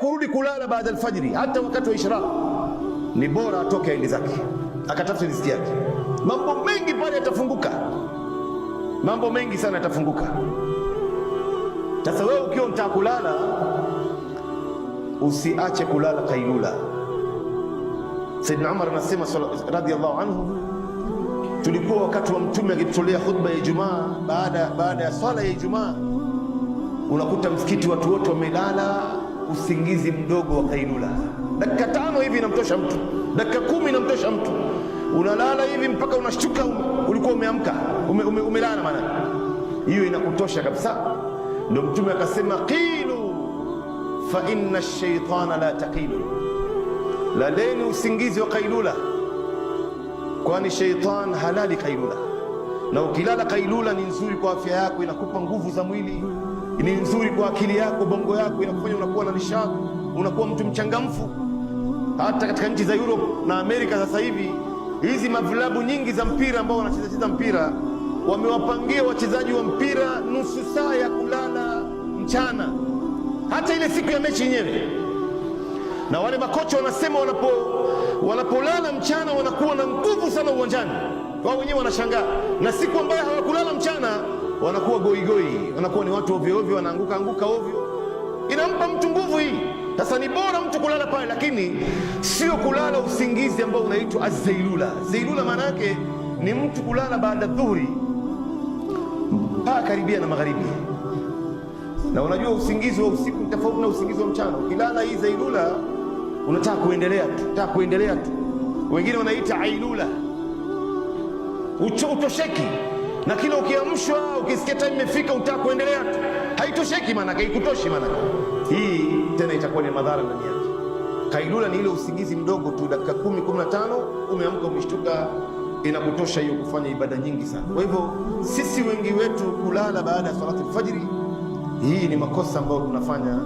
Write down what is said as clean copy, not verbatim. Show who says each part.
Speaker 1: kurudi kulala baada alfajiri, hata wakati wa ishraq, ni bora atoke aende zake akatafute riziki yake. Mambo mengi pale yatafunguka, mambo mengi sana yatafunguka. Sasa wewe ukiwa unataka kulala, usiache kulala kailula. Saidna Umar anasema radhiyallahu anhu, tulikuwa wakati wa Mtume akitolea khutba ya Ijumaa, baada ya swala ya Ijumaa, unakuta msikiti watu wote wamelala usingizi mdogo wa kailula. Dakika 5 hivi inamtosha mtu, dakika 10 inamtosha mtu. Unalala hivi mpaka unashtuka ulikuwa umeamka, umelala. Maana hiyo inakutosha kabisa. Ndio Mtume akasema, qilu fa inna ash-shaytana la taqilu, laleni usingizi wa kailula, kwani shaytan halali kailula. Na ukilala kailula ni nzuri kwa afya yako, inakupa nguvu za mwili, ni nzuri kwa akili yako, bongo yako, inakufanya unakuwa na nishati, unakuwa mtu mchangamfu. Hata katika nchi za Europe na Amerika sasa hivi, hizi mavilabu nyingi za mpira ambao wanacheza mpira wamewapangia wachezaji wa mpira nusu saa ya kulala mchana, hata ile siku ya mechi yenyewe. Na wale makocha wanasema wanapolala mchana wanakuwa na nguvu sana uwanjani. Wao wenyewe wanashangaa, na siku ambayo hawakulala mchana wanakuwa goigoi, wanakuwa ni watu ovyo ovyo, wanaanguka ovyo. Inampa mtu nguvu hii. Sasa ni bora mtu kulala pale, lakini sio kulala usingizi ambao unaitwa az-zailula. Zailula maana yake ni mtu kulala baada dhuhuri mpaka karibia na magharibi. Na unajua usingizi wa usiku ni tofauti na usingizi wa mchana. Ukilala hii zailula unataka kuendelea tu, Wengine wanaita ailula, utosheki. Na kila ukiamshwa ukisikia time imefika unataka kuendelea tu, haitosheki, maana haikutoshi. Maana hii tena itakuwa ni madhara ndani yake. Kailula ni ile usingizi mdogo tu, dakika 10-15 umeamka umeshtuka, inakutosha hiyo kufanya ibada nyingi sana. Kwa hivyo sisi wengi wetu kulala baada ya salati al-fajr, hii ni makosa ambayo tunafanya.